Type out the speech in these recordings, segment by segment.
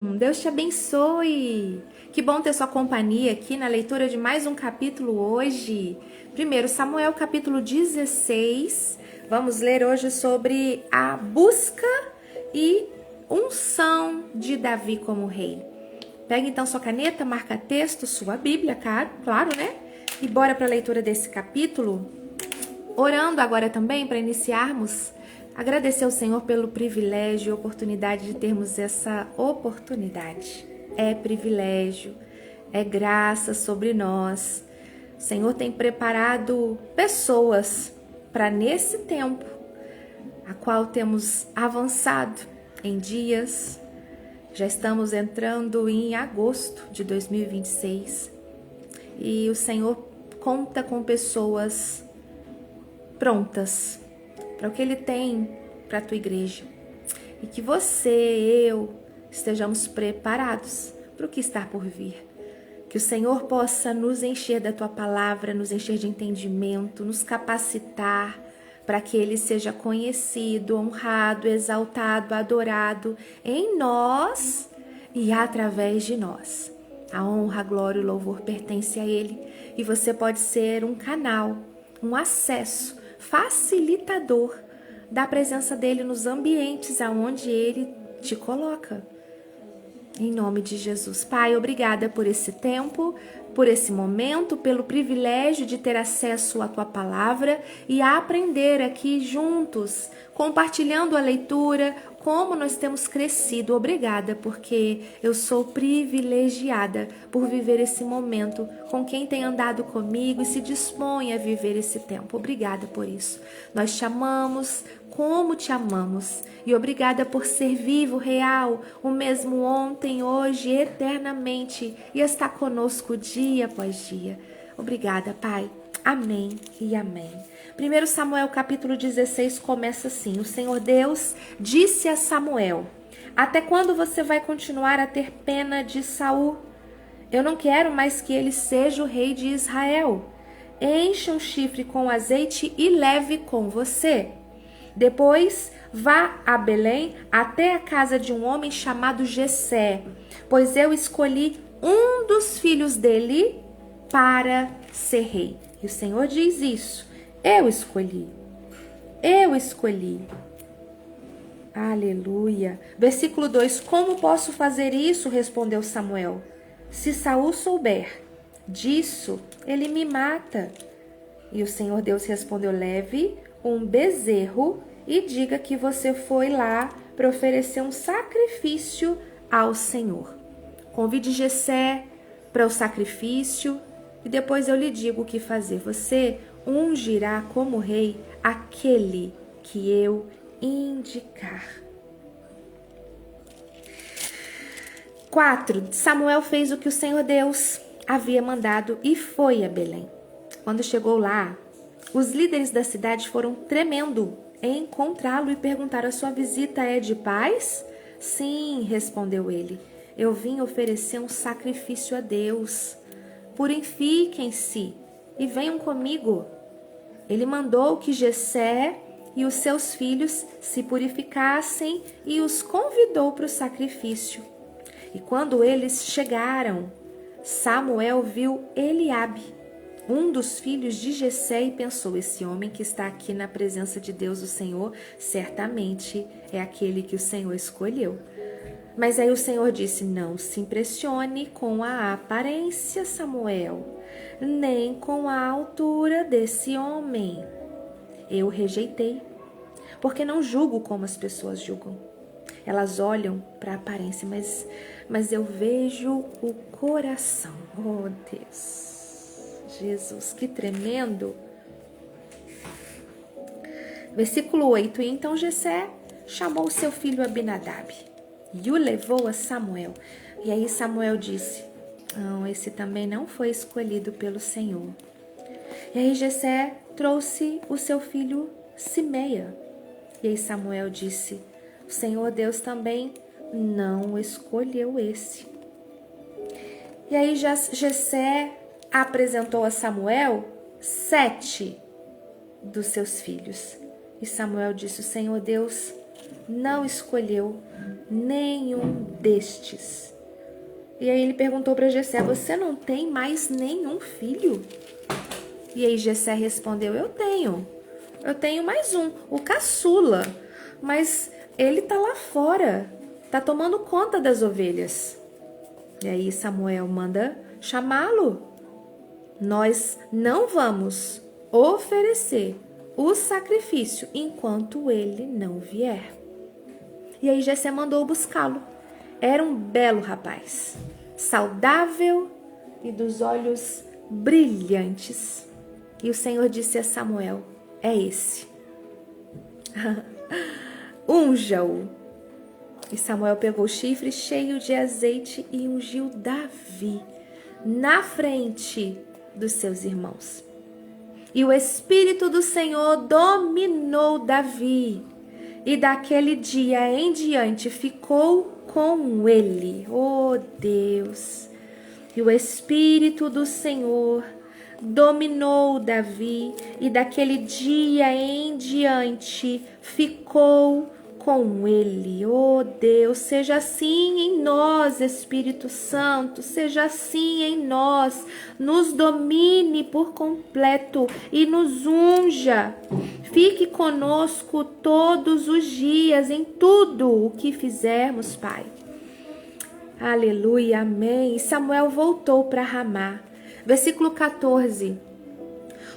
Deus te abençoe. Que bom ter sua companhia aqui na leitura de mais um capítulo hoje. 1 Samuel, capítulo 16. Vamos ler hoje sobre a busca e unção de Davi como rei. Pega então sua caneta, marca texto, sua Bíblia, claro, né? E bora para a leitura desse capítulo. Orando agora também para iniciarmos. Agradecer ao Senhor pelo privilégio e oportunidade de termos essa oportunidade. É privilégio, é graça sobre nós. O Senhor tem preparado pessoas para nesse tempo, a qual temos avançado em dias. Já estamos entrando em agosto de 2026 e o Senhor conta com pessoas prontas para o que Ele tem para a tua igreja. E que você, eu, estejamos preparados para o que está por vir. Que o Senhor possa nos encher da tua palavra, nos encher de entendimento, nos capacitar para que Ele seja conhecido, honrado, exaltado, adorado em nós e através de nós. A honra, a glória e o louvor pertence a Ele e você pode ser um canal, um acesso, facilitador da presença dele nos ambientes aonde ele te coloca. Em nome de Jesus. Pai, obrigada por esse tempo, por esse momento, pelo privilégio de ter acesso à tua palavra e a aprender aqui juntos, compartilhando a leitura, como nós temos crescido. Obrigada, porque eu sou privilegiada por viver esse momento com quem tem andado comigo e se dispõe a viver esse tempo. Obrigada por isso. Nós te amamos como te amamos e obrigada por ser vivo, real, o mesmo ontem, hoje, eternamente e está conosco dia após dia. Obrigada, Pai. Amém e amém. 1 Samuel capítulo 16 começa assim: o Senhor Deus disse a Samuel: até quando você vai continuar a ter pena de Saul? Eu não quero mais que ele seja o rei de Israel. Encha um chifre com azeite e leve com você. Depois vá a Belém até a casa de um homem chamado Jessé, pois eu escolhi um dos filhos dele para ser rei. E o Senhor diz isso: eu escolhi. Aleluia. Versículo 2: como posso fazer isso? Respondeu Samuel. Se Saul souber disso, ele me mata. E o Senhor Deus respondeu: leve um bezerro e diga que você foi lá para oferecer um sacrifício ao Senhor. Convide Jessé para o sacrifício e depois eu lhe digo o que fazer. Você ungirá como rei aquele que eu indicar. 4. Samuel fez o que o Senhor Deus havia mandado e foi a Belém. Quando chegou lá, os líderes da cidade foram tremendo em encontrá-lo e perguntaram: a sua visita é de paz? Sim, respondeu ele. Eu vim oferecer um sacrifício a Deus. Purifiquem-se e venham comigo. Ele mandou que Jessé e os seus filhos se purificassem e os convidou para o sacrifício. E quando eles chegaram, Samuel viu Eliabe, um dos filhos de Jessé, e pensou: esse homem que está aqui na presença de Deus, o Senhor, certamente é aquele que o Senhor escolheu. Mas aí o Senhor disse: não se impressione com a aparência, Samuel, nem com a altura desse homem. Eu o rejeitei, porque não julgo como as pessoas julgam. Elas olham para a aparência, mas eu vejo o coração. Oh, Deus. Jesus, que tremendo. Versículo 8. E então Jessé chamou seu filho Abinadab e o levou a Samuel. E aí Samuel disse: não, esse também não foi escolhido pelo Senhor. E aí Jessé trouxe o seu filho Simeia. E aí Samuel disse: o Senhor Deus também não escolheu esse. E aí Jessé apresentou a Samuel 7 dos seus filhos. E Samuel disse: o Senhor Deus não escolheu nenhum destes. E aí ele perguntou para Jessé: você não tem mais nenhum filho? E aí Jessé respondeu: eu tenho mais um, o caçula, mas ele tá lá fora, tá tomando conta das ovelhas. E aí Samuel manda chamá-lo. Nós não vamos oferecer o sacrifício enquanto ele não vier. E aí Jessé mandou buscá-lo. Era um belo rapaz, saudável e dos olhos brilhantes. E o Senhor disse a Samuel: é esse. Unja-o. E Samuel pegou o chifre cheio de azeite e ungiu Davi na frente dos seus irmãos. E o Espírito do Senhor dominou Davi, e daquele dia em diante ficou com ele. Oh Deus! E o Espírito do Senhor dominou Davi, e daquele dia em diante ficou com ele. Oh Deus, seja assim em nós, Espírito Santo, seja assim em nós, nos domine por completo e nos unja. Fique conosco todos os dias em tudo o que fizermos, Pai. Aleluia, amém. E Samuel voltou para Ramá. Versículo 14.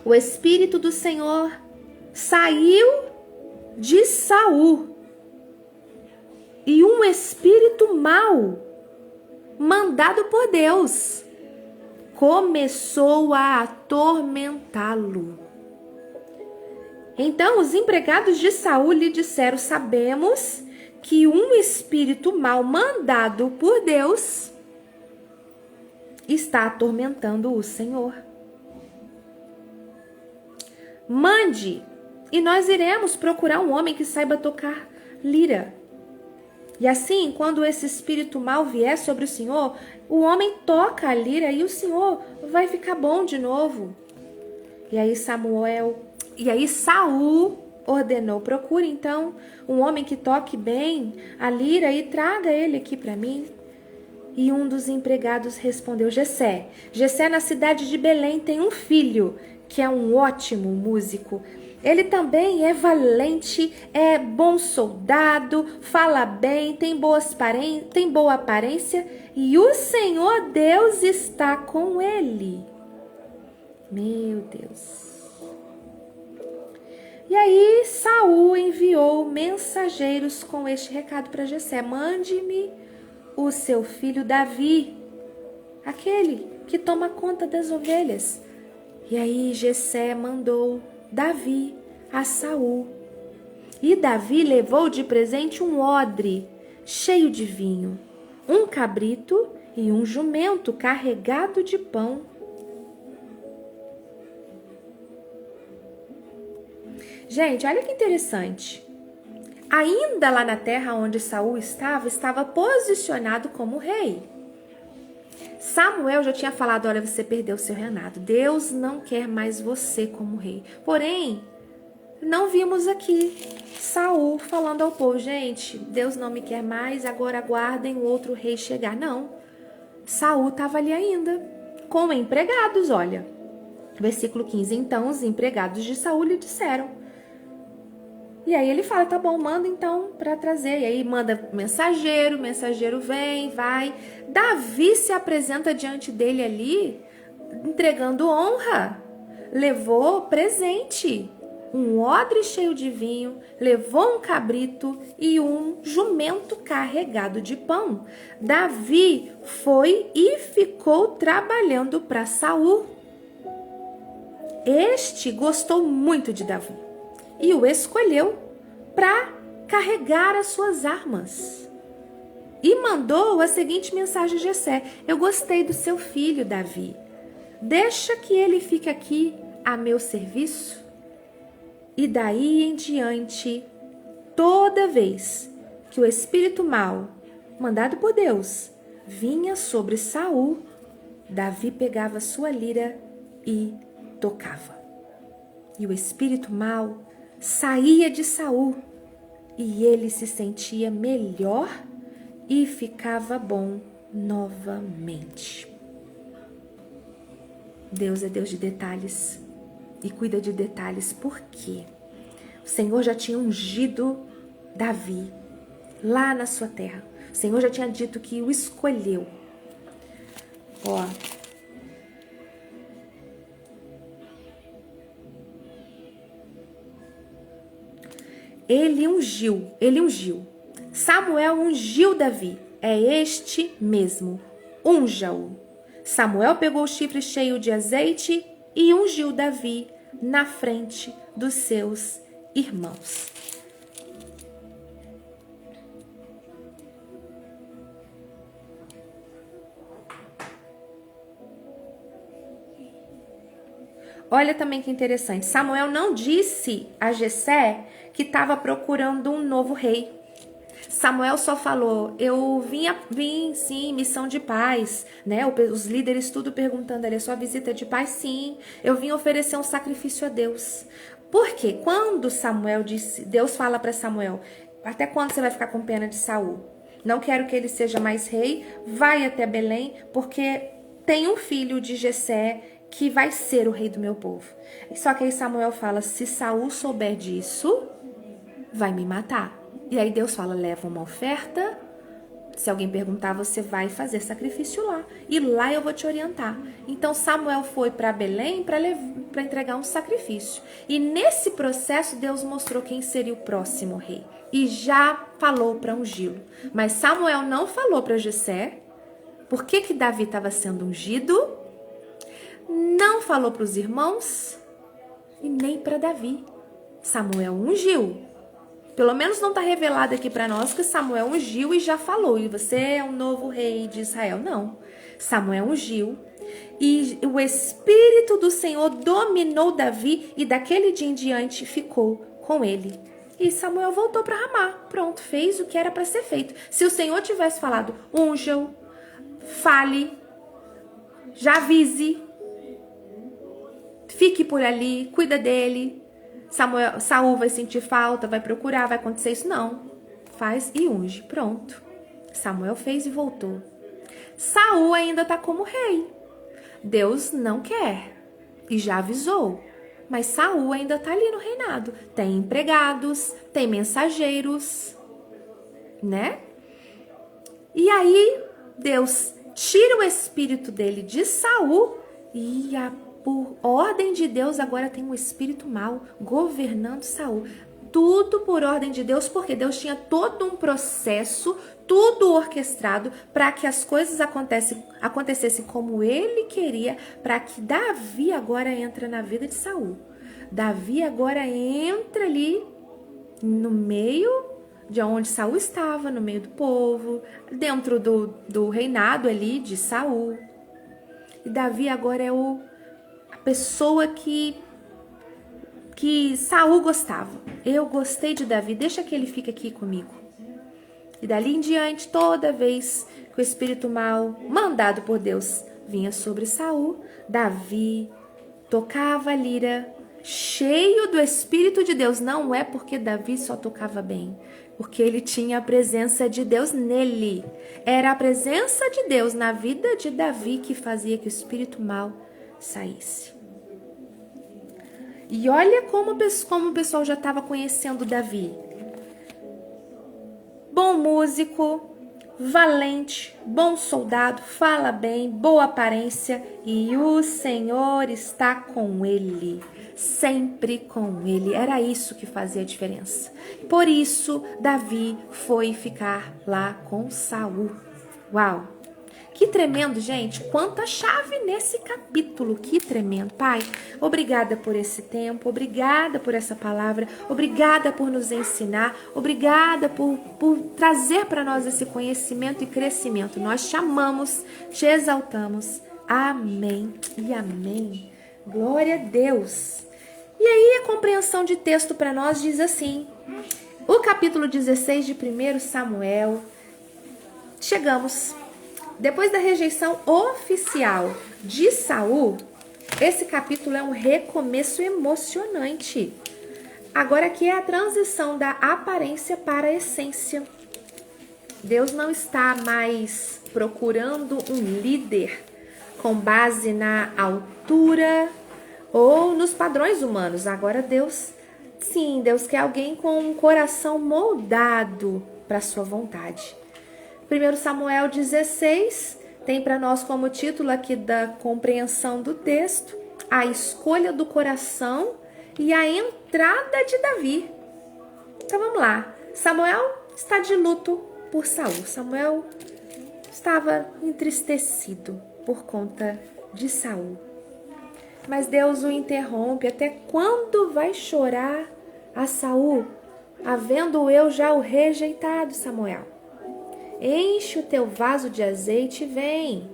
O Espírito do Senhor saiu de Saul, e um espírito mau, mandado por Deus, começou a atormentá-lo. Então os empregados de Saul lhe disseram: sabemos que um espírito mau mandado por Deus está atormentando o Senhor. Mande, e nós iremos procurar um homem que saiba tocar lira. E assim, quando esse espírito mau vier sobre o Senhor, o homem toca a lira e o Senhor vai ficar bom de novo. E aí Saul ordenou: procure então um homem que toque bem a lira e traga ele aqui para mim. E um dos empregados respondeu: Jessé na cidade de Belém tem um filho que é um ótimo músico. Ele também é valente, é bom soldado, fala bem, tem boa aparência, e o Senhor Deus está com ele. Meu Deus. E aí Saul enviou mensageiros com este recado para Jessé: mande-me o seu filho Davi, aquele que toma conta das ovelhas. E aí Jessé mandou Davi a Saul. E Davi levou de presente um odre cheio de vinho, um cabrito e um jumento carregado de pão. Gente, olha que interessante. Ainda lá na terra onde Saul estava posicionado como rei. Samuel já tinha falado: olha, você perdeu o seu reinado. Deus não quer mais você como rei. Porém, não vimos aqui Saul falando ao povo: gente, Deus não me quer mais, agora aguardem o outro rei chegar. Não. Saul estava ali ainda, com empregados, olha. Versículo 15. Então os empregados de Saul lhe disseram. E aí ele fala: tá bom, manda então para trazer. E aí manda mensageiro vem, vai. Davi se apresenta diante dele ali, entregando honra. Levou presente, um odre cheio de vinho, levou um cabrito e um jumento carregado de pão. Davi foi e ficou trabalhando para Saul. Este gostou muito de Davi e o escolheu para carregar as suas armas. E mandou a seguinte mensagem a Jessé: eu gostei do seu filho, Davi. Deixa que ele fique aqui a meu serviço. E daí em diante, toda vez que o espírito mau, mandado por Deus, vinha sobre Saul, Davi pegava sua lira e tocava. E o espírito mau saía de Saul e ele se sentia melhor e ficava bom novamente. Deus é Deus de detalhes e cuida de detalhes. Por quê? O Senhor já tinha ungido Davi lá na sua terra. O Senhor já tinha dito que o escolheu. Ó. Ele ungiu. Samuel ungiu Davi. É este mesmo. Unja-o. Samuel pegou o chifre cheio de azeite e ungiu Davi na frente dos seus irmãos. Olha também que interessante. Samuel não disse a Jessé que estava procurando um novo rei. Samuel só falou, eu vim sim, missão de paz, né? Os líderes tudo perguntando ali, sua visita de paz? Sim, eu vim oferecer um sacrifício a Deus. Por quê? Quando Samuel disse, Deus fala para Samuel, até quando você vai ficar com pena de Saul? Não quero que ele seja mais rei, vai até Belém, porque tem um filho de Jessé que vai ser o rei do meu povo. Só que aí Samuel fala, se Saul souber disso, vai me matar. E aí Deus fala, leva uma oferta. Se alguém perguntar, você vai fazer sacrifício lá. E lá eu vou te orientar. Então Samuel foi para Belém para entregar um sacrifício. E nesse processo Deus mostrou quem seria o próximo rei. E já falou para ungí-lo. Mas Samuel não falou para Jessé por que Davi estava sendo ungido. Não falou para os irmãos e nem para Davi. Samuel ungiu. Pelo menos não está revelado aqui para nós que Samuel ungiu e já falou. E você é um novo rei de Israel. Não. Samuel ungiu. E o Espírito do Senhor dominou Davi e daquele dia em diante ficou com ele. E Samuel voltou para Ramá. Pronto, fez o que era para ser feito. Se o Senhor tivesse falado, unja-o, fale, já avise, fique por ali, cuida dele. Saul vai sentir falta, vai procurar, vai acontecer isso. Não, faz e unge, pronto. Samuel fez e voltou. Saul ainda está como rei. Deus não quer e já avisou. Mas Saul ainda está ali no reinado. Tem empregados, tem mensageiros, né? E aí Deus tira o espírito dele de Saul e por ordem de Deus, agora tem um espírito mau governando Saul. Tudo por ordem de Deus, porque Deus tinha todo um processo, tudo orquestrado para que as coisas acontecessem como ele queria, para que Davi agora entra na vida de Saul. Davi agora entra ali no meio de onde Saul estava, no meio do povo, dentro do reinado ali de Saul. E Davi agora é a pessoa que Saul gostava. Eu gostei de Davi, deixa que ele fique aqui comigo. E dali em diante, toda vez que o espírito mau, mandado por Deus, vinha sobre Saul, Davi tocava a lira, cheio do Espírito de Deus. Não é porque Davi só tocava bem, porque ele tinha a presença de Deus nele. Era a presença de Deus na vida de Davi que fazia que o espírito mau saísse. E olha como o pessoal já estava conhecendo Davi. Bom músico, valente, bom soldado, fala bem, boa aparência, e o Senhor está com ele, sempre com ele. Era isso que fazia a diferença. Por isso, Davi foi ficar lá com Saul. Uau! Que tremendo, gente. Quanta chave nesse capítulo. Que tremendo. Pai, obrigada por esse tempo. Obrigada por essa palavra. Obrigada por nos ensinar. Obrigada por trazer para nós esse conhecimento e crescimento. Nós te amamos, te exaltamos. Amém e amém. Glória a Deus. E aí a compreensão de texto para nós diz assim. O capítulo 16 de 1 Samuel. Chegamos. Depois da rejeição oficial de Saul, esse capítulo é um recomeço emocionante. Agora aqui é a transição da aparência para a essência. Deus não está mais procurando um líder com base na altura ou nos padrões humanos. Agora Deus quer alguém com um coração moldado para a sua vontade. 1 Samuel 16 tem para nós como título aqui da compreensão do texto a escolha do coração e a entrada de Davi. Então vamos lá. Samuel está de luto por Saul. Samuel estava entristecido por conta de Saul. Mas Deus o interrompe. Até quando vai chorar a Saul, havendo eu já o rejeitado, Samuel? Enche o teu vaso de azeite e vem.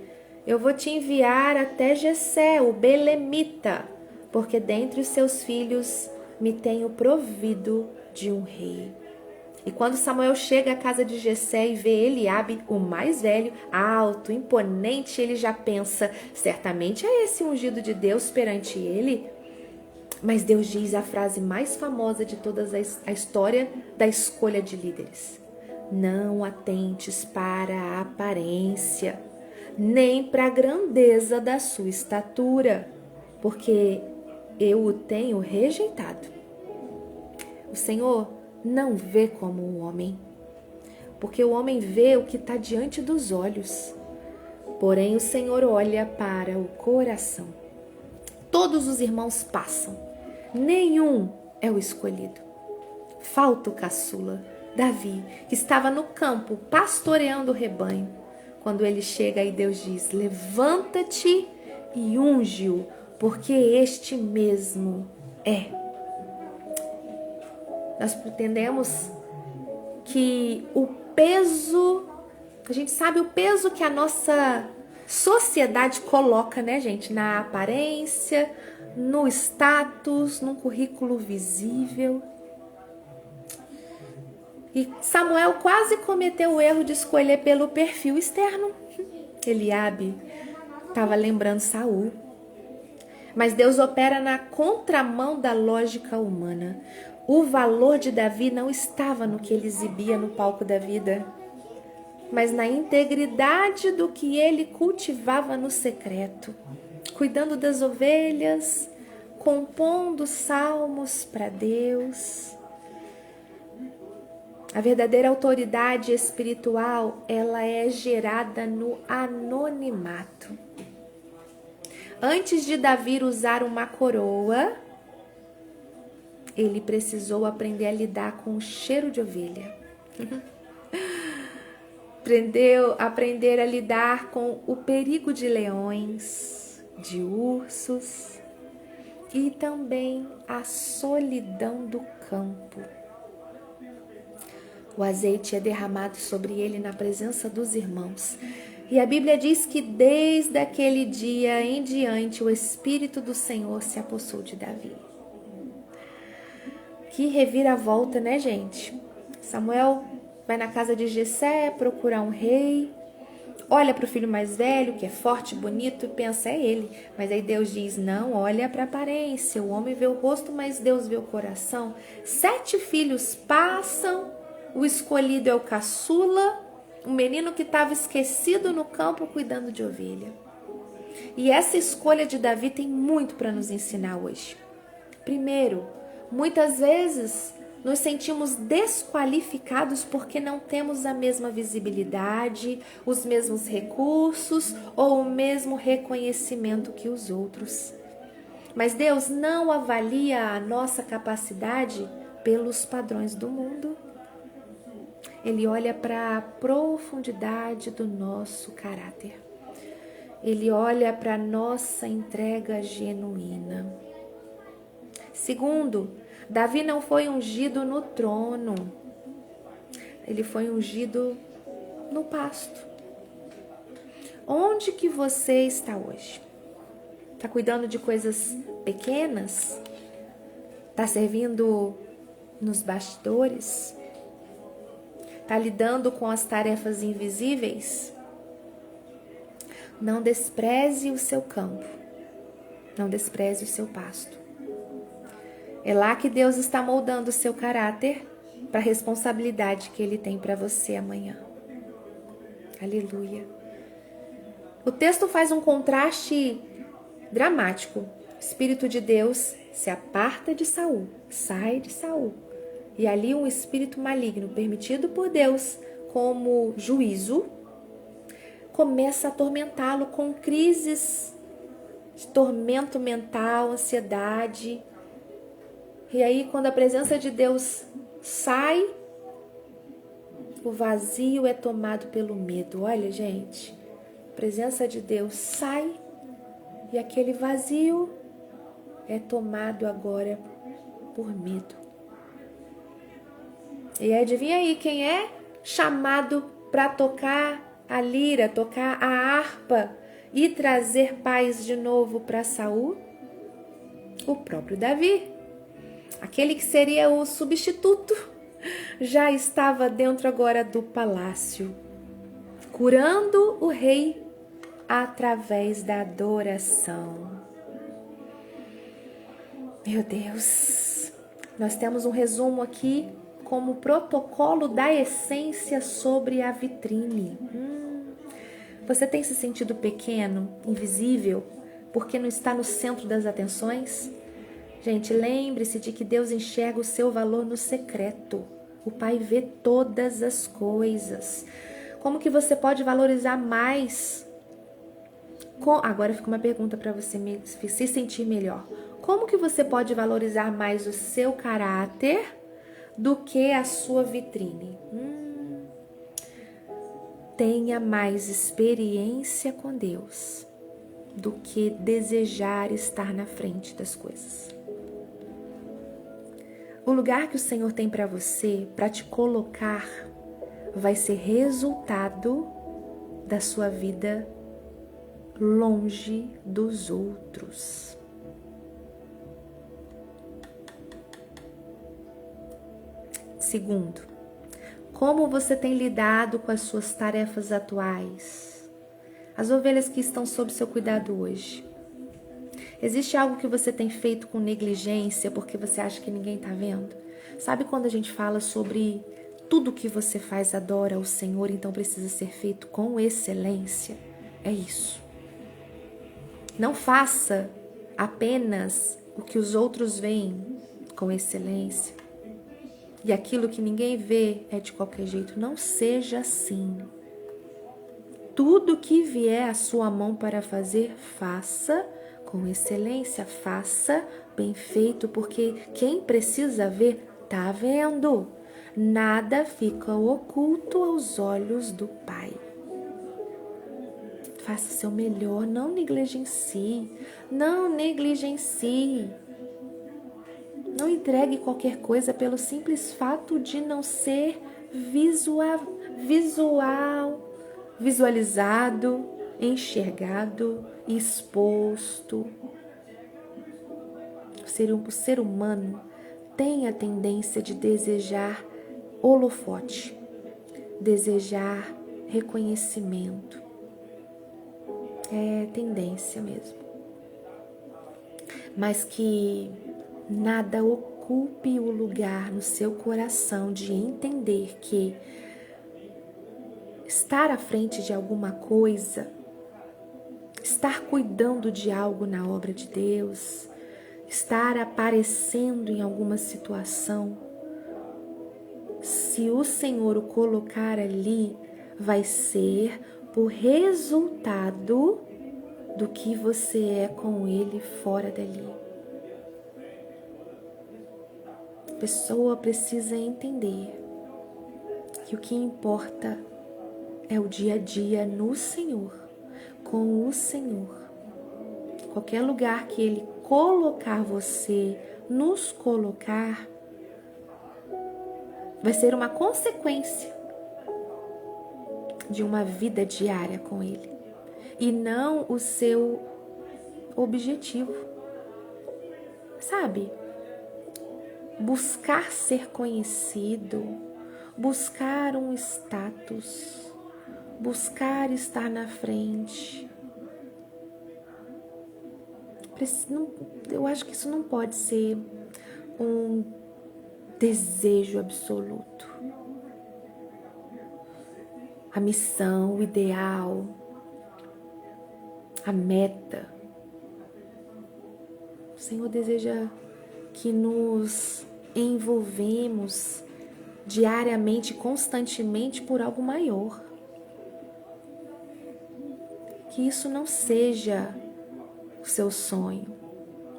Eu vou te enviar até Jessé, o belemita, porque dentre os seus filhos me tenho provido de um rei. E quando Samuel chega à casa de Jessé e vê Eliabe, o mais velho, alto, imponente, ele já pensa, certamente é esse ungido de Deus perante ele. Mas Deus diz a frase mais famosa de toda a história da escolha de líderes: não atentes para a aparência, nem para a grandeza da sua estatura, porque eu o tenho rejeitado. O Senhor não vê como um homem, porque o homem vê o que está diante dos olhos. Porém, o Senhor olha para o coração. Todos os irmãos passam, nenhum é o escolhido. Falta o caçula, Davi, que estava no campo pastoreando o rebanho. Quando ele chega, aí Deus diz: levanta-te e unge-o, porque este mesmo é. Nós pretendemos que o peso, a gente sabe o peso que a nossa sociedade coloca, né, gente? Na aparência, no status, num currículo visível. E Samuel quase cometeu o erro de escolher pelo perfil externo. Eliabe estava lembrando Saul. Mas Deus opera na contramão da lógica humana. O valor de Davi não estava no que ele exibia no palco da vida, mas na integridade do que ele cultivava no secreto, cuidando das ovelhas, compondo salmos para Deus. A verdadeira autoridade espiritual, ela é gerada no anonimato. Antes de Davi usar uma coroa, ele precisou aprender a lidar com o cheiro de ovelha. Aprender a lidar com o perigo de leões, de ursos e também a solidão do campo. O azeite é derramado sobre ele na presença dos irmãos. E a Bíblia diz que desde aquele dia em diante o Espírito do Senhor se apossou de Davi. Que reviravolta, né, gente? Samuel vai na casa de Jessé procurar um rei, olha para o filho mais velho, que é forte, bonito, e pensa, é ele. Mas aí Deus diz, não, olha para a aparência, o homem vê o rosto, mas Deus vê o coração. 7 filhos passam, o escolhido é o caçula, um menino que estava esquecido no campo cuidando de ovelha. E essa escolha de Davi tem muito para nos ensinar hoje. Primeiro, muitas vezes nos sentimos desqualificados porque não temos a mesma visibilidade, os mesmos recursos ou o mesmo reconhecimento que os outros. Mas Deus não avalia a nossa capacidade pelos padrões do mundo. Ele olha para a profundidade do nosso caráter. Ele olha para a nossa entrega genuína. Segundo, Davi não foi ungido no trono. Ele foi ungido no pasto. Onde que você está hoje? Está cuidando de coisas pequenas? Está servindo nos bastidores? Está lidando com as tarefas invisíveis? Não despreze o seu campo. Não despreze o seu pasto. É lá que Deus está moldando o seu caráter para a responsabilidade que Ele tem para você amanhã. Aleluia. O texto faz um contraste dramático. O Espírito de Deus se aparta de Saul, sai de Saul. E ali um espírito maligno, permitido por Deus como juízo, começa a atormentá-lo com crises de tormento mental, ansiedade. E aí, quando a presença de Deus sai, o vazio é tomado pelo medo. Olha, gente, a presença de Deus sai e aquele vazio é tomado agora por medo. E adivinha aí quem é chamado para tocar a lira, tocar a harpa e trazer paz de novo para Saul? O próprio Davi. Aquele que seria o substituto já estava dentro agora do palácio, curando o rei através da adoração. Meu Deus, nós temos um resumo aqui como protocolo da essência sobre a vitrine. Você tem se sentido pequeno, invisível, porque não está no centro das atenções? Gente, lembre-se de que Deus enxerga o seu valor no secreto. O Pai vê todas as coisas. Como que você pode valorizar mais? Agora fica uma pergunta para você se sentir melhor. Como que você pode valorizar mais o seu caráter do que a sua vitrine? Tenha mais experiência com Deus do que desejar estar na frente das coisas. O lugar que o Senhor tem para você, para te colocar, vai ser resultado da sua vida longe dos outros. Segundo, como você tem lidado com as suas tarefas atuais? As ovelhas que estão sob seu cuidado hoje. Existe algo que você tem feito com negligência porque você acha que ninguém está vendo? Sabe quando a gente fala sobre tudo que você faz adora ao Senhor, então precisa ser feito com excelência? É isso. Não faça apenas o que os outros veem com excelência. E aquilo que ninguém vê é de qualquer jeito. Não seja assim. Tudo que vier à sua mão para fazer, faça com excelência, faça bem feito, porque quem precisa ver, tá vendo. Nada fica oculto aos olhos do Pai. Faça o seu melhor, não negligencie, não negligencie. Não entregue qualquer coisa pelo simples fato de não ser visualizado, enxergado, exposto. O ser humano tem a tendência de desejar holofote, desejar reconhecimento. É tendência mesmo. Mas que nada ocupe o lugar no seu coração de entender que estar à frente de alguma coisa, estar cuidando de algo na obra de Deus, estar aparecendo em alguma situação, se o Senhor o colocar ali, vai ser por resultado do que você é com Ele fora dali. A pessoa precisa entender que o que importa é o dia a dia no Senhor, com o Senhor. Qualquer lugar que Ele colocar você, nos colocar, vai ser uma consequência de uma vida diária com Ele e não o seu objetivo. Sabe? Buscar ser conhecido, buscar um status, buscar estar na frente. Eu acho que isso não pode ser um desejo absoluto. A missão, o ideal, a meta. O Senhor deseja que nos envolvemos diariamente, constantemente por algo maior. Que isso não seja o seu sonho.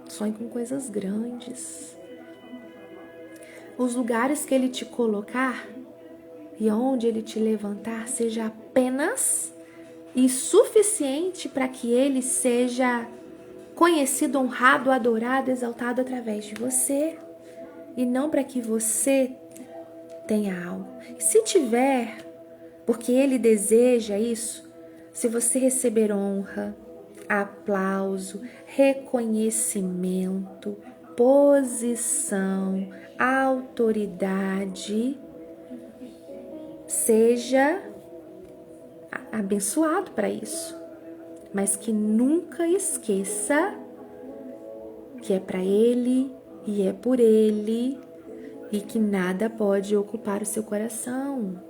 Sonhe com coisas grandes. Os lugares que Ele te colocar e onde Ele te levantar seja apenas e suficiente para que Ele seja conhecido, honrado, adorado, exaltado através de você e não para que você tenha algo. E se tiver, porque Ele deseja isso, se você receber honra, aplauso, reconhecimento, posição, autoridade, seja abençoado para isso, mas que nunca esqueça que é para Ele e é por Ele e que nada pode ocupar o seu coração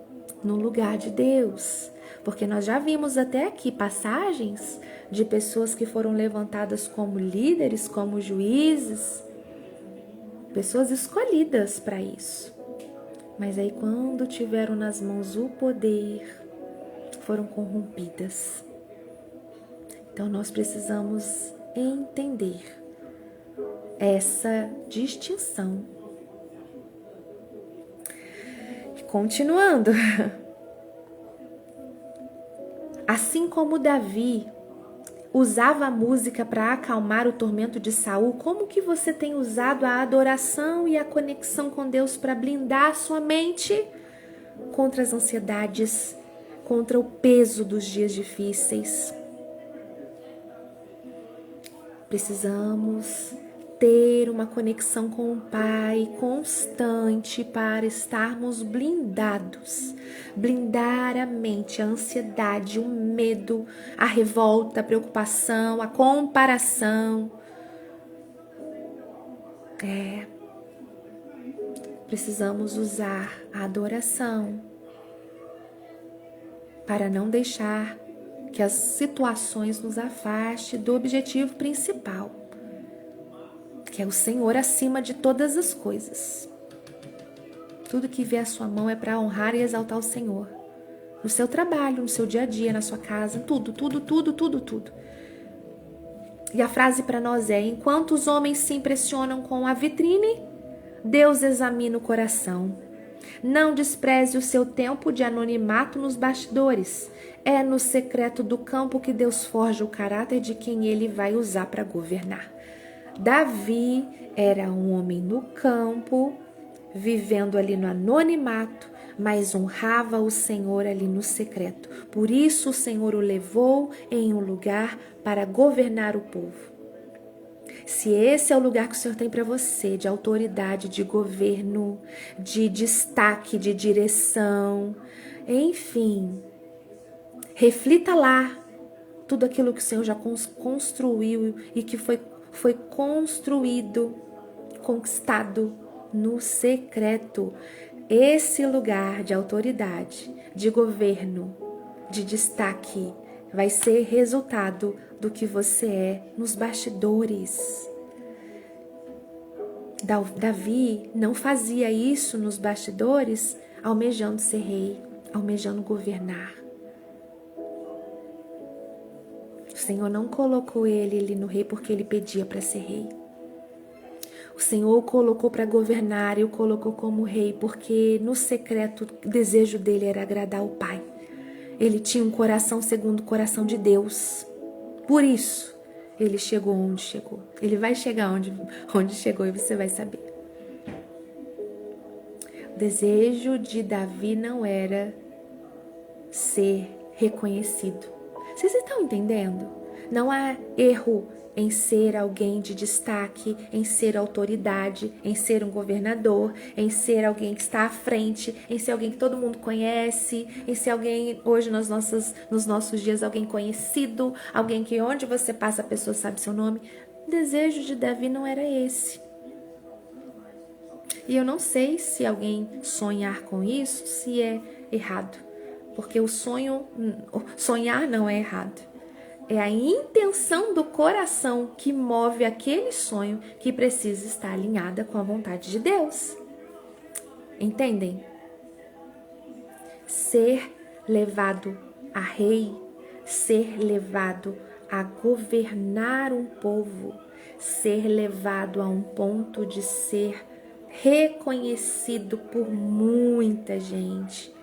no lugar de Deus. Porque nós já vimos até aqui passagens de pessoas que foram levantadas como líderes, como juízes, pessoas escolhidas para isso. Mas aí quando tiveram nas mãos o poder, foram corrompidas. Então nós precisamos entender essa distinção. Continuando. Assim como Davi usava a música para acalmar o tormento de Saul, como que você tem usado a adoração e a conexão com Deus para blindar a sua mente contra as ansiedades, contra o peso dos dias difíceis? Precisamos ter uma conexão com o Pai constante para estarmos blindados. Blindar a mente, a ansiedade, o medo, a revolta, a preocupação, a comparação. Precisamos usar a adoração para não deixar que as situações nos afastem do objetivo principal, que é o Senhor acima de todas as coisas. Tudo que vier à sua mão é para honrar e exaltar o Senhor. No seu trabalho, no seu dia a dia, na sua casa, tudo. E a frase para nós é: enquanto os homens se impressionam com a vitrine, Deus examina o coração. Não despreze o seu tempo de anonimato nos bastidores. É no secreto do campo que Deus forja o caráter de quem Ele vai usar para governar. Davi era um homem no campo, vivendo ali no anonimato, mas honrava o Senhor ali no secreto. Por isso o Senhor o levou em um lugar para governar o povo. Se esse é o lugar que o Senhor tem para você, de autoridade, de governo, de destaque, de direção, enfim, reflita lá tudo aquilo que o Senhor já construiu e que foi construído, conquistado no secreto. Esse lugar de autoridade, de governo, de destaque, vai ser resultado do que você é nos bastidores. Davi não fazia isso nos bastidores almejando ser rei, almejando governar. O Senhor não colocou ele ali no rei porque ele pedia para ser rei. O Senhor o colocou para governar e o colocou como rei porque no secreto o desejo dele era agradar o Pai. Ele tinha um coração segundo o coração de Deus. Por isso, ele chegou onde chegou. Ele vai chegar onde chegou e você vai saber. O desejo de Davi não era ser reconhecido. Vocês estão entendendo? Não há erro em ser alguém de destaque, em ser autoridade, em ser um governador, em ser alguém que está à frente, em ser alguém que todo mundo conhece, em ser alguém, hoje nos nossos dias, alguém conhecido, alguém que onde você passa a pessoa sabe seu nome. O desejo de Davi não era esse. E eu não sei se alguém sonhar com isso, se é errado. Porque sonhar não é errado. É a intenção do coração que move aquele sonho que precisa estar alinhada com a vontade de Deus. Entendem? Ser levado a rei, ser levado a governar um povo, ser levado a um ponto de ser reconhecido por muita gente.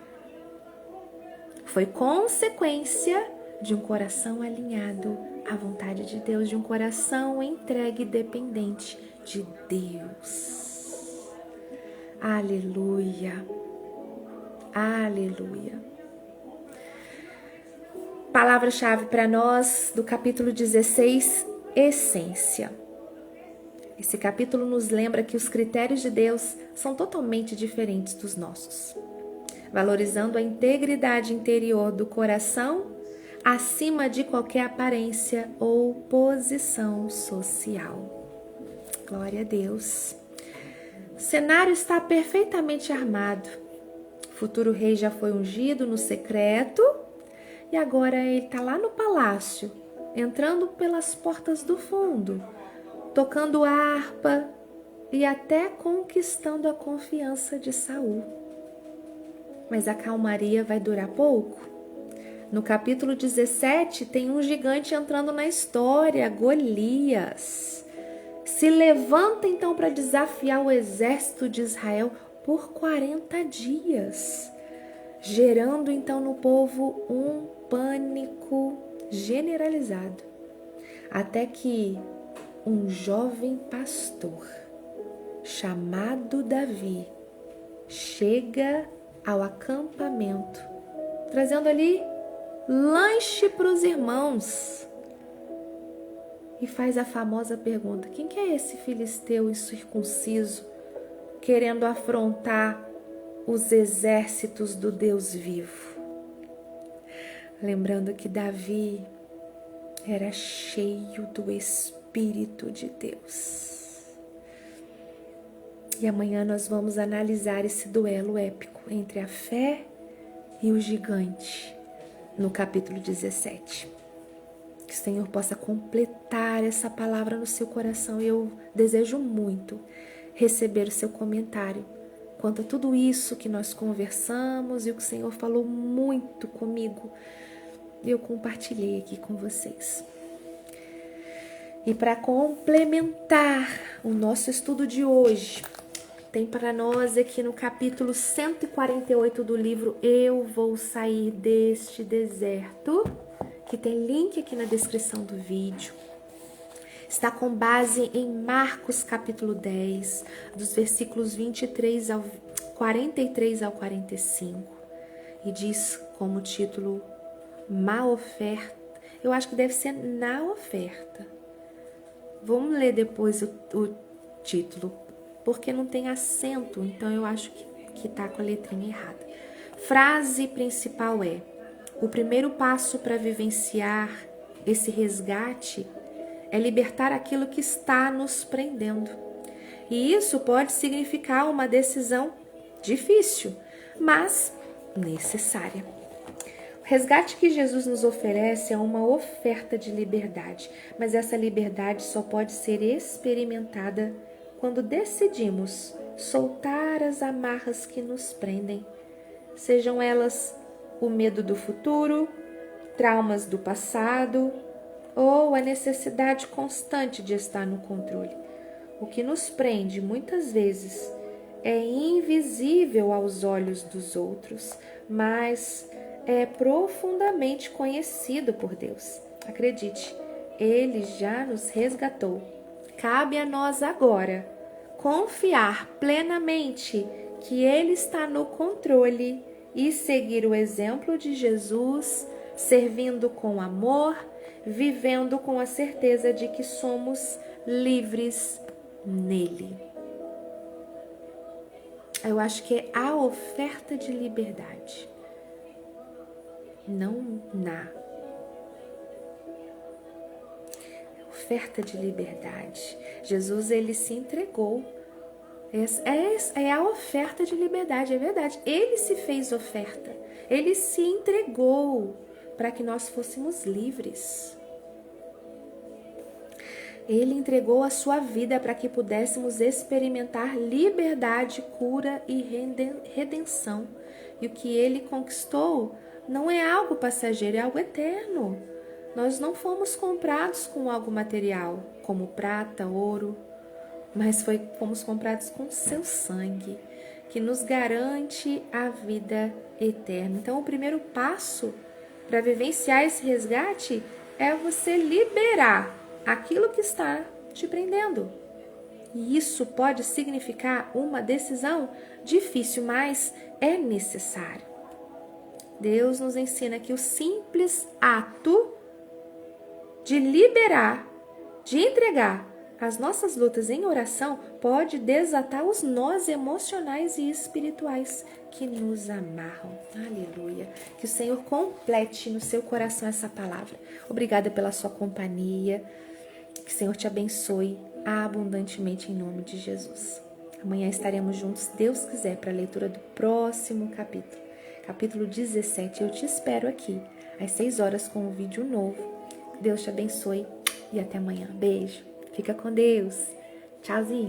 Foi consequência de um coração alinhado à vontade de Deus, de um coração entregue e dependente de Deus. Aleluia, aleluia. Palavra-chave para nós do capítulo 16, essência. Esse capítulo nos lembra que os critérios de Deus são totalmente diferentes dos nossos, valorizando a integridade interior do coração acima de qualquer aparência ou posição social. Glória a Deus. O cenário está perfeitamente armado. O futuro rei já foi ungido no secreto e agora ele está lá no palácio, entrando pelas portas do fundo, tocando harpa e até conquistando a confiança de Saul. Mas a calmaria vai durar pouco. No capítulo 17 tem um gigante entrando na história, Golias. Se levanta então para desafiar o exército de Israel por 40 dias, gerando então no povo um pânico generalizado, até que um jovem pastor chamado Davi chega ao acampamento, trazendo ali lanche para os irmãos e faz a famosa pergunta: quem que é esse filisteu incircunciso querendo afrontar os exércitos do Deus vivo? Lembrando que Davi era cheio do Espírito de Deus. E amanhã nós vamos analisar esse duelo épico entre a fé e o gigante no capítulo 17. Que o Senhor possa completar essa palavra no seu coração. Eu desejo muito receber o seu comentário quanto a tudo isso que nós conversamos e o que o Senhor falou muito comigo. Eu compartilhei aqui com vocês. E para complementar o nosso estudo de hoje, tem para nós aqui no capítulo 148 do livro Eu Vou Sair Deste Deserto, que tem link aqui na descrição do vídeo. Está com base em Marcos capítulo 10, dos versículos 43 ao 45. E diz como título, Má Oferta. Eu acho que deve ser Na Oferta. Vamos ler depois o título, porque não tem acento, então eu acho que está com a letrinha errada. Frase principal é: o primeiro passo para vivenciar esse resgate é libertar aquilo que está nos prendendo. E isso pode significar uma decisão difícil, mas necessária. O resgate que Jesus nos oferece é uma oferta de liberdade, mas essa liberdade só pode ser experimentada quando decidimos soltar as amarras que nos prendem, sejam elas o medo do futuro, traumas do passado ou a necessidade constante de estar no controle. O que nos prende muitas vezes é invisível aos olhos dos outros, mas é profundamente conhecido por Deus. Acredite, Ele já nos resgatou. Cabe a nós agora confiar plenamente que Ele está no controle e seguir o exemplo de Jesus, servindo com amor, vivendo com a certeza de que somos livres nele. Eu acho que é a oferta de liberdade, não na. Oferta de liberdade. Jesus, ele se entregou É a oferta de liberdade, é verdade. Ele se fez oferta, ele se entregou para que nós fôssemos livres. Ele entregou a sua vida para que pudéssemos experimentar liberdade, cura e redenção. E o que ele conquistou não é algo passageiro, é algo eterno. Nós não fomos comprados com algo material, como prata, ouro, mas fomos comprados com seu sangue, que nos garante a vida eterna. Então, o primeiro passo para vivenciar esse resgate é você liberar aquilo que está te prendendo. E isso pode significar uma decisão difícil, mas é necessário. Deus nos ensina que o simples ato de liberar, de entregar as nossas lutas em oração pode desatar os nós emocionais e espirituais que nos amarram. Aleluia. Que o Senhor complete no seu coração essa palavra. Obrigada pela sua companhia. Que o Senhor te abençoe abundantemente em nome de Jesus. Amanhã estaremos juntos, se Deus quiser, para a leitura do próximo capítulo. Capítulo 17. Eu te espero aqui às 6 horas com um vídeo novo. Deus te abençoe e até amanhã. Beijo. Fica com Deus. Tchauzinho.